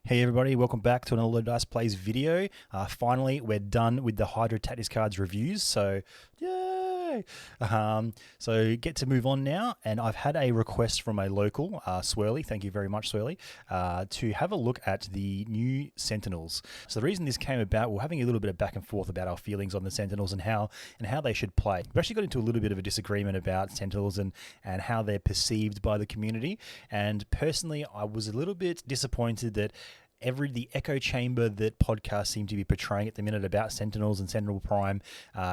Hey everybody, welcome back to another Low Dice Plays video. Finally, we're done with the Hydra Tactics cards reviews, so yay! So get to move on now, and I've had a request from a local, Swirly, thank you very much Swirly, to have a look at the new Sentinels. So the reason this came about, we're having a little bit of back and forth about our feelings on the Sentinels and how they should play. We've actually got into a little bit of a disagreement about Sentinels and how they're perceived by the community, and personally I was a little bit disappointed that the echo chamber that podcasts seem to be portraying at the minute about Sentinels and Sentinel Prime,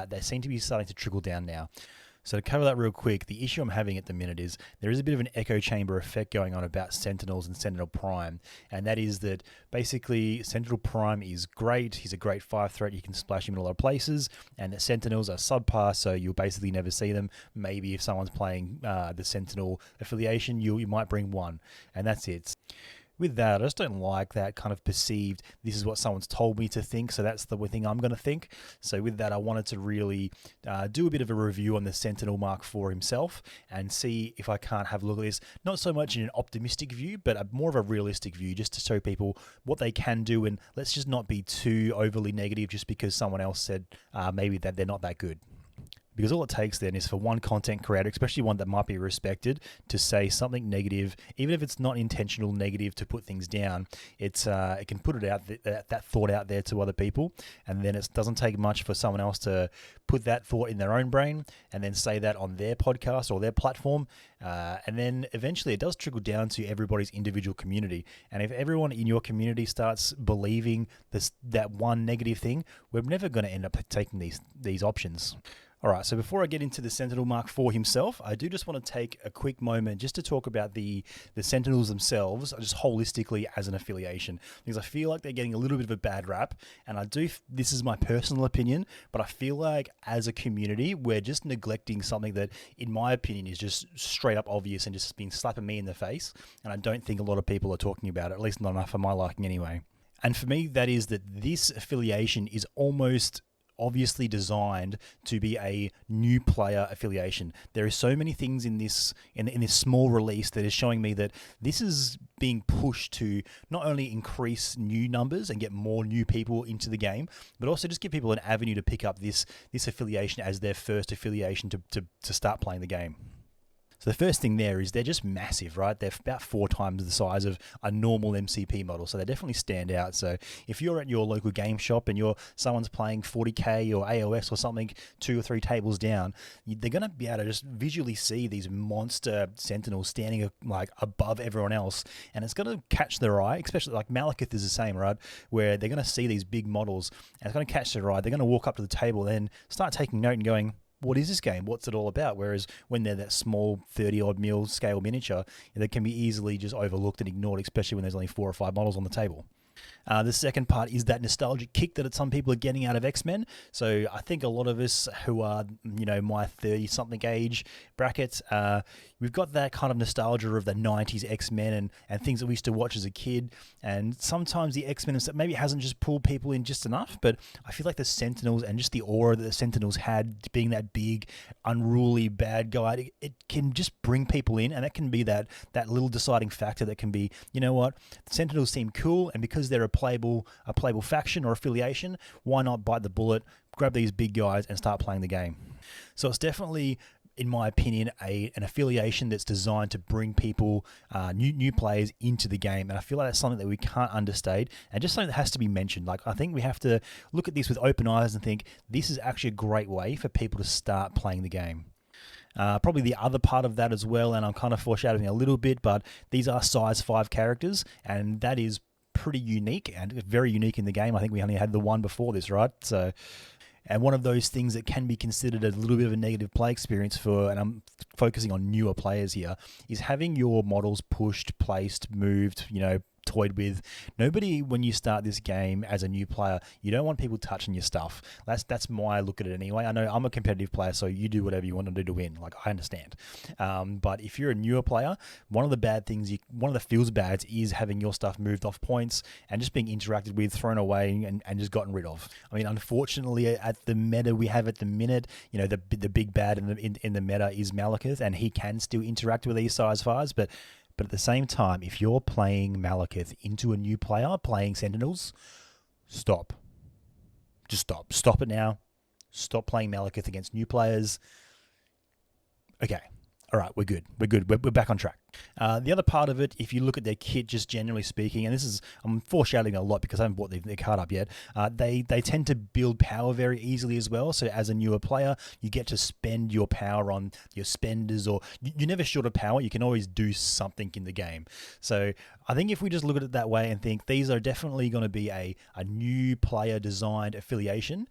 they seem to be starting to trickle down now. So to cover that real quick, the issue I'm having at the minute is there is a bit of an echo chamber effect going on about Sentinels and Sentinel Prime, and that is that basically Sentinel Prime is great, he's a great 5 threat, you can splash him in a lot of places, and the Sentinels are subpar, so you'll basically never see them. Maybe if someone's playing the Sentinel affiliation, you might bring one, and that's it. With that, I just don't like that kind of perceived, this is what someone's told me to think, so that's the thing I'm going to think. So with that, I wanted to really do a bit of a review on the Sentinel MK4 himself and see if I can't have a look at this, not so much in an optimistic view, but more of a realistic view, just to show people what they can do, and let's just not be too overly negative just because someone else said maybe that they're not that good. Because all it takes then is for one content creator, especially one that might be respected, to say something negative, even if it's not intentional negative to put things down. It can put it out that thought out there to other people, and then it doesn't take much for someone else to put that thought in their own brain and then say that on their podcast or their platform, and then eventually it does trickle down to everybody's individual community. And if everyone in your community starts believing that one negative thing, we're never going to end up taking these options. Alright, so before I get into the Sentinel MK4 himself, I do just want to take a quick moment just to talk about the Sentinels themselves, just holistically as an affiliation, because I feel like they're getting a little bit of a bad rap, and this is my personal opinion, but I feel like as a community, we're just neglecting something that, in my opinion, is just straight up obvious and just been slapping me in the face, and I don't think a lot of people are talking about it, at least not enough for my liking anyway. And for me, that is that this affiliation is almost obviously designed to be a new player affiliation. There are so many things in this small release that is showing me that this is being pushed to not only increase new numbers and get more new people into the game, but also just give people an avenue to pick up this affiliation as their first affiliation to start playing the game. So the first thing there is they're just massive, right? They're about 4 times the size of a normal MCP model, so they definitely stand out. So if you're at your local game shop and someone's playing 40k or AOS or something 2 or 3 tables down, they're going to be able to just visually see these monster Sentinels standing like above everyone else, and it's going to catch their eye, especially like Malekith is the same, right? Where they're going to see these big models, and it's going to catch their eye. They're going to walk up to the table and start taking note and going, what is this game? What's it all about? Whereas when they're that small 30-odd mil scale miniature, they can be easily just overlooked and ignored, especially when there's only 4 or 5 models on the table. The second part is that nostalgic kick that some people are getting out of X-Men. So I think a lot of us who are, my 30-something age bracket, we've got that kind of nostalgia of the 90s X-Men and things that we used to watch as a kid. And sometimes the X-Men maybe hasn't just pulled people in just enough, but I feel like the Sentinels and just the aura that the Sentinels had, being that big, unruly bad guy, it can just bring people in, and that can be that little deciding factor that can be, you know what, the Sentinels seem cool, and because they're a playable faction or affiliation, why not bite the bullet, grab these big guys and start playing the game? So it's definitely, in my opinion, an affiliation that's designed to bring people, new players into the game, and I feel like that's something that we can't understate, and just something that has to be mentioned. Like, I think we have to look at this with open eyes and think this is actually a great way for people to start playing the game. Probably the other part of that as well, and I'm kind of foreshadowing a little bit, but these are size 5 characters, and that is pretty unique and very unique in the game. I think we only had the one before this, right? So, and one of those things that can be considered a little bit of a negative play experience for, and I'm focusing on newer players here, is having your models pushed, placed, moved, toyed with. Nobody, when you start this game as a new player, you don't want people touching your stuff. That's my look at it anyway. I know I'm a competitive player, so you do whatever you want to do to win. Like, I understand. But if you're a newer player, one of the feels bads is having your stuff moved off points and just being interacted with, thrown away, and just gotten rid of. I mean, unfortunately, at the meta we have at the minute, the big bad in the meta is Malekith, and he can still interact with these size 5s, but But at the same time, if you're playing Malekith into a new player playing Sentinels, stop. Just stop. Stop it now. Stop playing Malekith against new players. Okay. All right, we're good. We're good. We're back on track. The other part of it, if you look at their kit, just generally speaking, and this is, I'm foreshadowing a lot because I haven't bought their card up yet, they tend to build power very easily as well. So as a newer player, you get to spend your power on your spenders, or you're never short of power. You can always do something in the game. So I think if we just look at it that way and think these are definitely going to be a new player designed affiliation,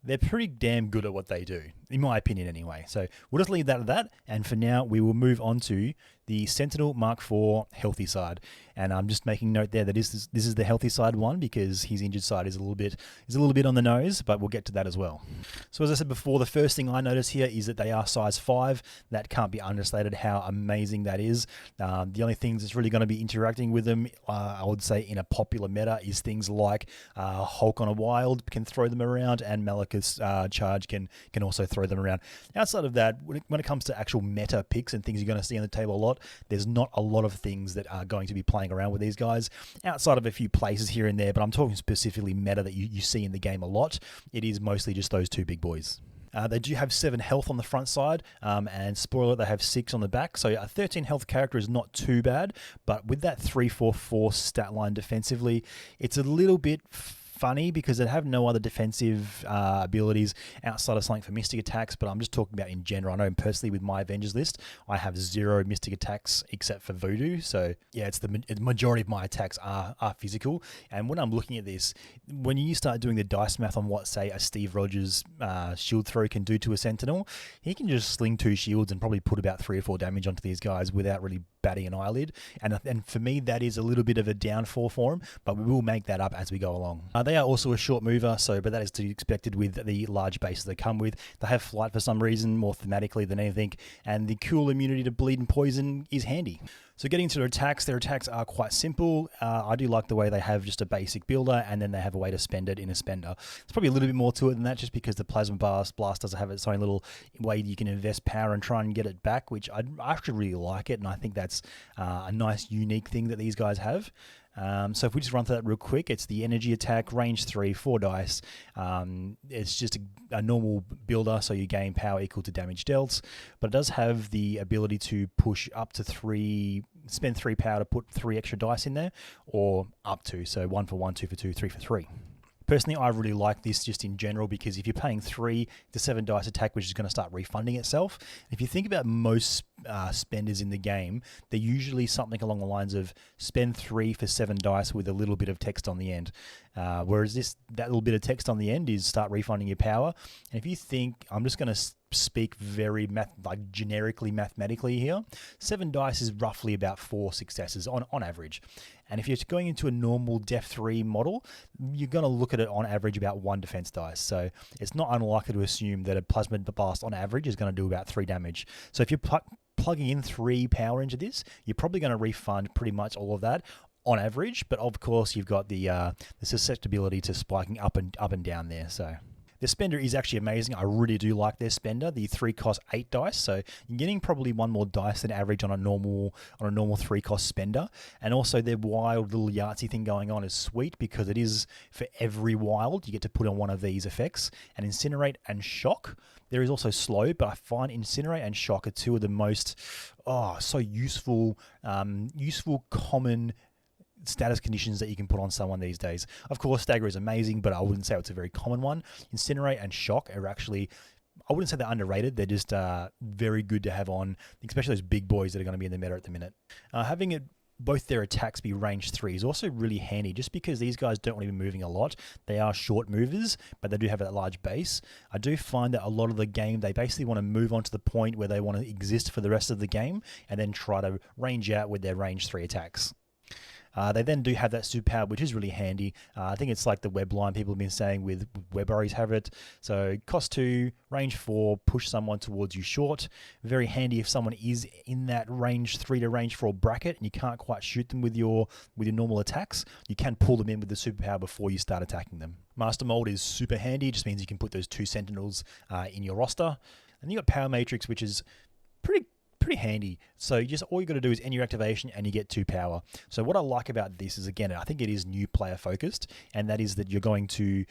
they're pretty damn good at what they do, in my opinion anyway. So we'll just leave that at that. And for now, we will move on to the Sentinel MK4 healthy side. And I'm just making note there that this is the healthy side one, because his injured side is a little bit on the nose, but we'll get to that as well. So as I said before, the first thing I notice here is that they are size 5. That can't be understated how amazing that is. The only things that's really going to be interacting with them, I would say in a popular meta, is things like Hulk on a Wild can throw them around, and Malekith's charge can also throw them around. Outside of that, when it comes to actual meta picks and things you're going to see on the table a lot, there's not a lot of things that are going to be playing around with these guys, outside of a few places here and there, but I'm talking specifically meta that you see in the game a lot. It is mostly just those two big boys. They do have 7 health on the front side, and spoiler, they have 6 on the back, so a 13 health character is not too bad, but with that 3-4-4 stat line defensively, it's a little bit funny because they have no other defensive abilities outside of something for mystic attacks, but I'm just talking about in general. I know personally with my Avengers list, I have 0 mystic attacks except for Voodoo, so yeah, it's the majority of my attacks are physical. And when I'm looking at this, when you start doing the dice math on what, say, a Steve Rogers shield throw can do to a Sentinel, he can just sling 2 shields and probably put about 3 or 4 damage onto these guys without really batting an eyelid. And for me, that is a little bit of a downfall for him, but we will make that up as we go along. They are also a short mover, but that is to be expected with the large bases they come with. They have flight for some reason, more thematically than anything, and the cool immunity to bleed and poison is handy. So getting to their attacks are quite simple. I do like the way they have just a basic builder, and then they have a way to spend it in a spender. There's probably a little bit more to it than that, just because the Plasma Blast does have its own little way you can invest power and try and get it back, which I actually really like it, and I think that's a nice, unique thing that these guys have. So if we just run through that real quick, it's the energy attack, range 3, 4 dice. It's just a normal builder, so you gain power equal to damage dealt, but it does have the ability to push up to 3, spend 3 power to put 3 extra dice in there, or up to, so 1 for 1, 2 for 2, 3 for 3. Personally, I really like this just in general, because if you're paying 3 to 7 dice attack, which is going to start refunding itself, if you think about most spenders in the game, they're usually something along the lines of spend 3 for 7 dice with a little bit of text on the end. Whereas that little bit of text on the end is start refunding your power. And if you think, I'm just going to speak very generically mathematically here, 7 dice is roughly about 4 successes on average. And if you're going into a normal Def 3 model, you're going to look at it on average about 1 defense dice. So it's not unlikely to assume that a Plasma Blast on average is going to do about 3 damage. So if you're plugging in 3 power into this, you're probably going to refund pretty much all of that on average. But of course, you've got the susceptibility to spiking up and down there. So the spender is actually amazing. I really do like their spender. The 3 cost 8 dice, so you're getting probably 1 more dice than average on a normal 3 cost spender. And also their wild little Yahtzee thing going on is sweet, because it is for every wild you get to put on one of these effects. And Incinerate and Shock. There is also Slow, but I find Incinerate and Shock are 2 of the most so useful common status conditions that you can put on someone these days. Of course, Stagger is amazing, but I wouldn't say it's a very common one. Incinerate and Shock are actually, I wouldn't say they're underrated. They're just very good to have on, especially those big boys that are going to be in the meta at the minute. Having both their attacks be range 3 is also really handy, just because these guys don't want to be moving a lot. They are short movers, but they do have that large base. I do find that a lot of the game, they basically want to move on to the point where they want to exist for the rest of the game, and then try to range out with their range 3 attacks. They then do have that superpower, which is really handy. I think it's like the web line people have been saying with web burrows have it. So cost 2, range 4, push someone towards you short. Very handy if someone is in that range 3 to range 4 bracket and you can't quite shoot them with your normal attacks. You can pull them in with the superpower before you start attacking them. Master Mold is super handy. It just means you can put those 2 Sentinels in your roster. And you got Power Matrix, which is pretty pretty handy. So all you got to do is end your activation and you get 2 power. So what I like about this is, again, I think it is new player focused, and that is that you're going to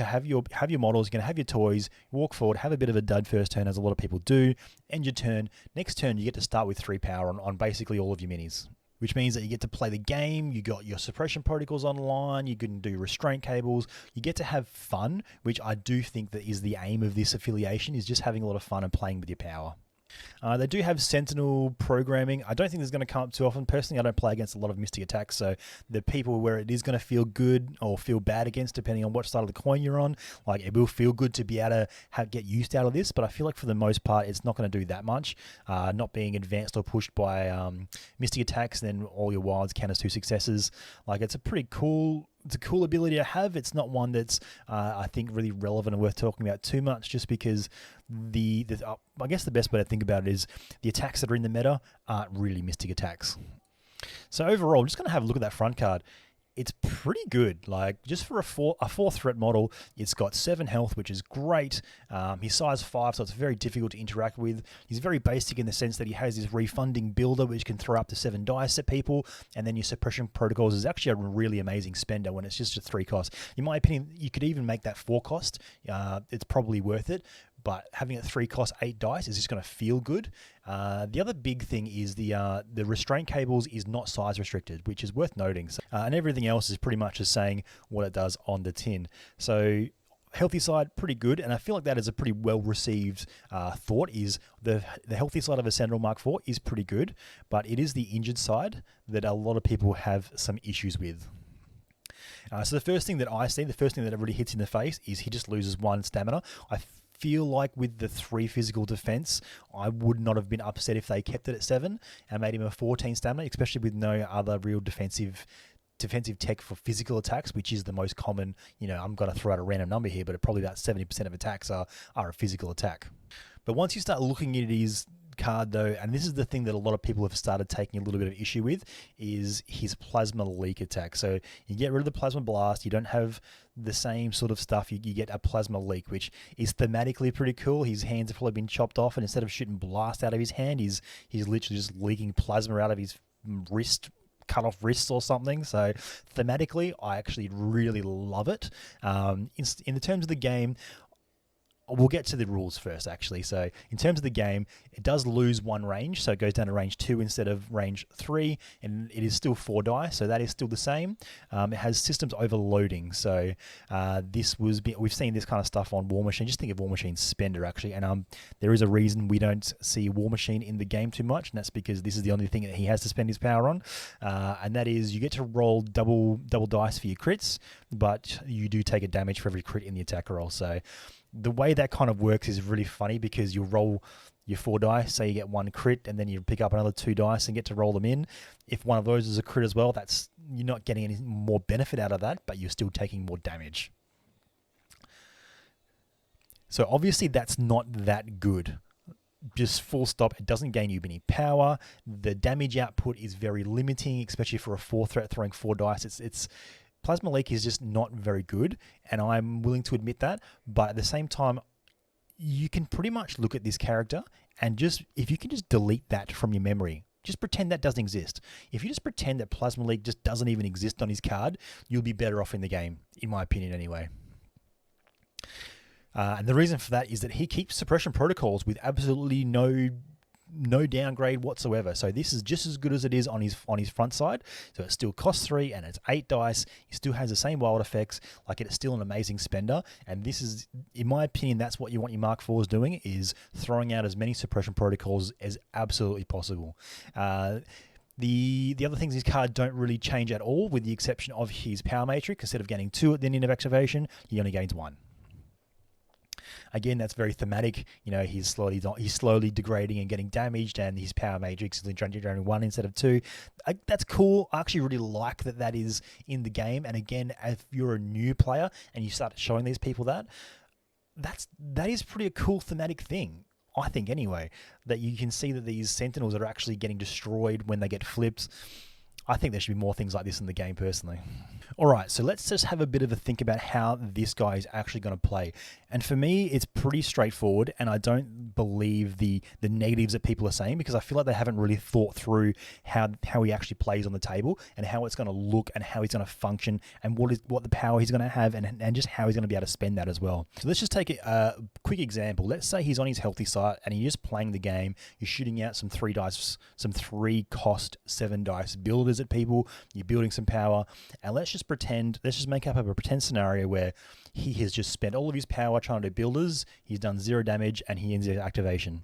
have your models, you're going to have your toys, walk forward, have a bit of a dud first turn, as a lot of people do, end your turn. Next turn you get to start with 3 power on basically all of your minis, which means that you get to play the game, you got your suppression protocols online, you can do restraint cables, you get to have fun, which I do think that is the aim of this affiliation, is just having a lot of fun and playing with your power. They do have Sentinel programming. I don't think this is going to come up too often. Personally, I don't play against a lot of Mystic attacks, so the people where it is going to feel good or feel bad against, depending on what side of the coin you're on, like, it will feel good to be able to get used out of this, but I feel like for the most part, it's not going to do that much. Not being advanced or pushed by Mystic attacks, then all your wilds count as 2 successes. Like, it's a cool ability to have. It's not one that's I think really relevant and worth talking about too much, just because I guess the best way to think about it is the attacks that are in the meta aren't really Mystic attacks. So overall, I'm just going to have a look at that front card. It's pretty good. Like, just for a 4 threat model, it's got 7 health, which is great. He's size 5, so it's very difficult to interact with. He's very basic in the sense that he has this refunding builder, which can throw up to 7 dice at people, and then your suppression protocols is actually a really amazing spender when it's just a 3 cost. In my opinion, you could even make that 4 cost. It's probably worth it. But having it 3 cost 8 dice is just going to feel good. The other big thing is the restraint cables is not size restricted, which is worth noting. So, and everything else is pretty much just saying what it does on the tin. So healthy side, pretty good, and I feel like that is a pretty well received thought. Is the healthy side of a Sentinel MK4 is pretty good, but it is the injured side that a lot of people have some issues with. So the first thing that I see, the first thing that really hits in the face, is he just loses 1 stamina. I feel like with the 3 physical defense, I would not have been upset if they kept it at 7 and made him a 14 stamina, especially with no other real defensive tech for physical attacks, which is the most common. I'm going to throw out a random number here, but probably about 70% of attacks are a physical attack. But once you start looking at his card, though, and this is the thing that a lot of people have started taking a little bit of issue with, is his plasma leak attack. So you get rid of the plasma blast, you don't have the same sort of stuff, you get a plasma leak, which is thematically pretty cool. His hands have probably been chopped off, and instead of shooting blast out of his hand, he's literally just leaking plasma out of his wrist, cut off wrists or something. So thematically, I actually really love it. In the terms of the game, we'll get to the rules first, actually. So in terms of the game, it does lose 1 range, so it goes down to range 2 instead of range 3, and it is still 4 dice, so that is still the same. It has systems overloading, so we've seen this kind of stuff on War Machine. Just think of War Machine's spender, actually, and there is a reason we don't see War Machine in the game too much, and that's because this is the only thing that he has to spend his power on, and that is you get to roll double dice for your crits, but you do take a damage for every crit in the attack roll. So the way that kind of works is really funny, because you roll your 4 dice, say you get 1 crit, and then you pick up another 2 dice and get to roll them in. If one of those is a crit as well, you're not getting any more benefit out of that, but you're still taking more damage. So obviously that's not that good. Just full stop. It doesn't gain you any power. The damage output is very limiting, especially for a 4 threat throwing 4 dice. It's Plasma Leak is just not very good, and I'm willing to admit that, but at the same time, you can pretty much look at this character and if you can just delete that from your memory, just pretend that doesn't exist. If you just pretend that Plasma Leak just doesn't even exist on his card, you'll be better off in the game, in my opinion anyway. And the reason for that is that he keeps suppression protocols with absolutely no downgrade whatsoever. So this is just as good as it is on his front side. So it still costs 3 and it's 8 dice. He still has the same wild effects. Like, it's still an amazing spender. And this is, in my opinion, that's what you want your Mark IVs doing, is throwing out as many suppression protocols as absolutely possible. The other things in his card don't really change at all, with the exception of his power matrix. Instead of gaining 2 at the end of activation, he only gains 1. Again, that's very thematic. He's slowly degrading and getting damaged, and his power matrix is only 1 instead of 2. That's cool. I actually really like that is in the game. And again, if you're a new player and you start showing these people that is pretty a cool thematic thing, I think anyway, that you can see that these Sentinels are actually getting destroyed when they get flipped. I think there should be more things like this in the game personally. All right, so let's just have a bit of a think about how this guy is actually going to play. And for me, it's pretty straightforward, and I don't believe the negatives that people are saying, because I feel like they haven't really thought through how he actually plays on the table and how it's going to look and how he's going to function and what the power he's going to have and just how he's going to be able to spend that as well. So let's just take a quick example. Let's say he's on his healthy side and you're just playing the game. You're shooting out some 3 cost 7 dice builders at people. You're building some power, and let's just make up a pretend scenario where he has just spent all of his power trying to do builders. He's done 0 damage and he ends his activation.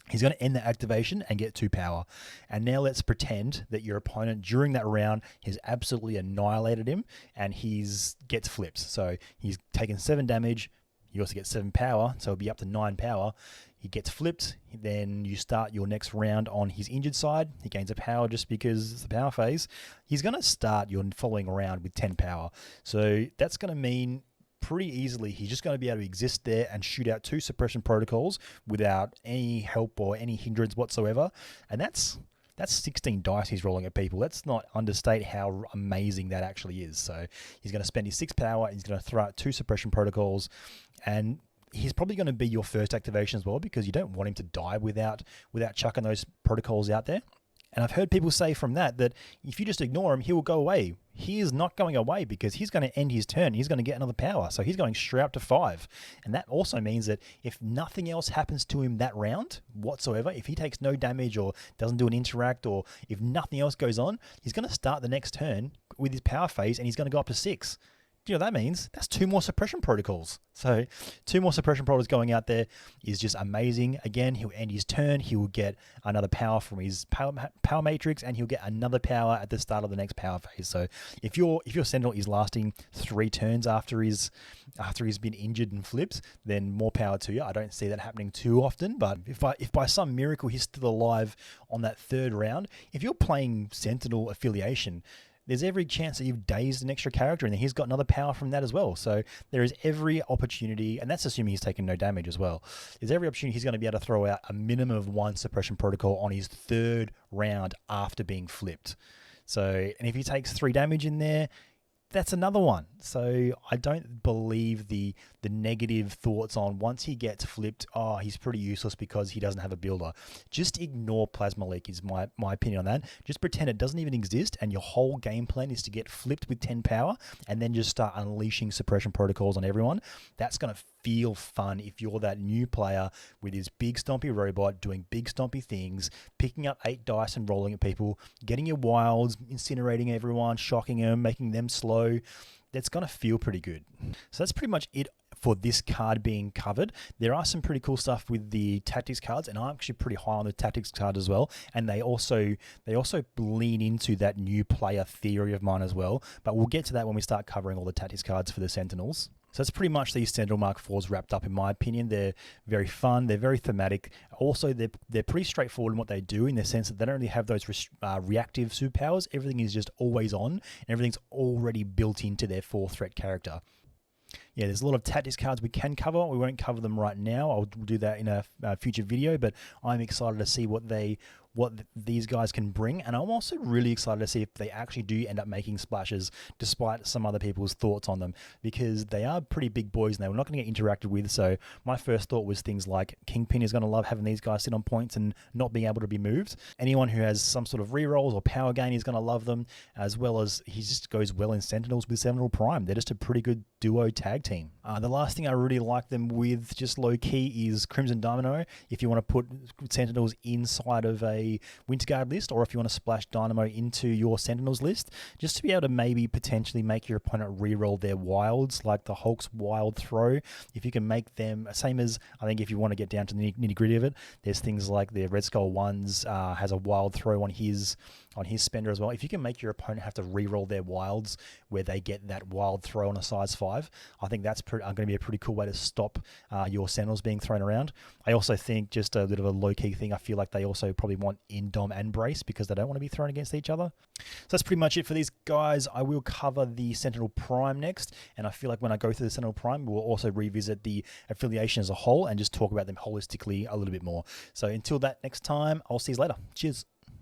He's going to end the activation and get 2 power. And now let's pretend that your opponent during that round has absolutely annihilated him and gets flipped. So he's taken 7 damage. You also get 7 power, so it'll be up to 9 power. He gets flipped, then you start your next round on his injured side. He gains a power just because it's the power phase. He's going to start your following round with 10 power. So that's going to mean pretty easily he's just going to be able to exist there and shoot out 2 suppression protocols without any help or any hindrance whatsoever. And that's 16 dice he's rolling at people. Let's not understate how amazing that actually is. So he's going to spend his 6 power. He's going to throw out 2 suppression protocols, and he's probably going to be your first activation as well, because you don't want him to die without chucking those protocols out there. And I've heard people say from that if you just ignore him, he will go away. He is not going away, because he's going to end his turn. He's going to get another power. So he's going straight up to 5. And that also means that if nothing else happens to him that round whatsoever, if he takes no damage or doesn't do an interact, or if nothing else goes on, he's going to start the next turn with his power phase and he's going to go up to 6. Do you know what that means? That's 2 more suppression protocols. So 2 more suppression protocols going out there is just amazing. Again, he'll end his turn. He will get another power from his power matrix, and he'll get another power at the start of the next power phase. So if your Sentinel is lasting 3 turns after he's been injured and flipped, then more power to you. I don't see that happening too often, but if by some miracle he's still alive on that 3rd round, if you're playing Sentinel affiliation, there's every chance that you've dazed an extra character and then he's got another power from that as well. So there is every opportunity, and that's assuming he's taken no damage as well. There's every opportunity he's going to be able to throw out a minimum of 1 suppression protocol on his 3rd round after being flipped. So, and if he takes 3 damage in there, that's another one. So I don't believe the negative thoughts on once he gets flipped, he's pretty useless because he doesn't have a builder. Just ignore Plasma Leak is my opinion on that. Just pretend it doesn't even exist, and your whole game plan is to get flipped with 10 power and then just start unleashing suppression protocols on everyone. That's going to feel fun if you're that new player with his big stompy robot doing big stompy things, picking up 8 dice and rolling at people, getting your wilds, incinerating everyone, shocking them, making them slow. That's going to feel pretty good. So that's pretty much it for this card being covered. There are some pretty cool stuff with the tactics cards, and I'm actually pretty high on the tactics card as well. And they also lean into that new player theory of mine as well. But we'll get to that when we start covering all the tactics cards for the Sentinels. So that's pretty much these Sentinel Mark 4s wrapped up in my opinion. They're very fun. They're very thematic. Also, they're pretty straightforward in what they do, in the sense that they don't really have those reactive superpowers. Everything is just always on, and everything's already built into their 4-threat character. Yeah, there's a lot of tactics cards we can cover. We won't cover them right now. I'll do that in a future video, but I'm excited to see what these guys can bring, and I'm also really excited to see if they actually do end up making splashes despite some other people's thoughts on them, because they are pretty big boys and they were not going to get interacted with. So my first thought was things like Kingpin is going to love having these guys sit on points and not being able to be moved. Anyone who has some sort of rerolls or power gain is going to love them, as well as he just goes well in Sentinels with Sentinel Prime. They're just a pretty good duo tag team. The last thing I really like them with, just low key, is Crimson Dynamo. If you want to put Sentinels inside of a Winterguard list, or if you want to splash Dynamo into your Sentinels list, just to be able to maybe potentially make your opponent reroll their wilds, like the Hulk's wild throw. If you can make them, same as, I think if you want to get down to the nitty gritty of it, there's things like the Red Skull ones has a wild throw on his spender as well. If you can make your opponent have to reroll their wilds where they get that wild throw on a size 5, I think that's going to be a pretty cool way to stop your Sentinels being thrown around. I also think, just a bit of a low-key thing, I feel like they also probably want Indom and Brace because they don't want to be thrown against each other. So that's pretty much it for these guys. I will cover the Sentinel Prime next, and I feel like when I go through the Sentinel Prime, we'll also revisit the affiliation as a whole and just talk about them holistically a little bit more. So until that next time, I'll see you later. Cheers.